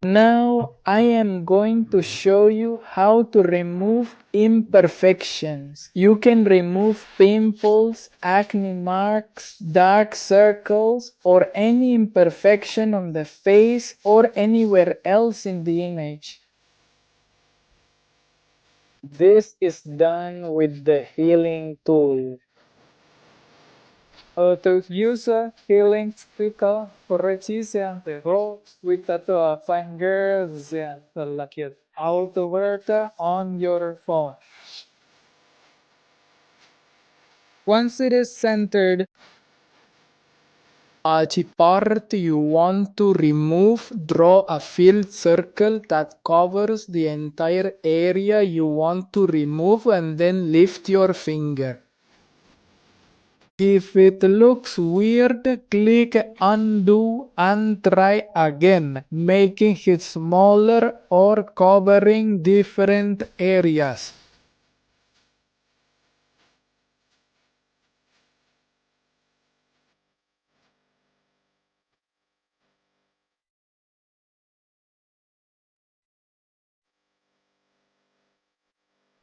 Now I am going to show you how to remove imperfections. You can remove pimples, acne marks, dark circles, or any imperfection on the face or anywhere else in the image. This is done with the healing tool. To use a healing sticker, precise the ropes with the fingers and like it outward on your phone. Once it is centered, the part you want to remove, draw a filled circle that covers the entire area you want to remove and then lift your finger. If it looks weird, click undo and try again, making it smaller or covering different areas.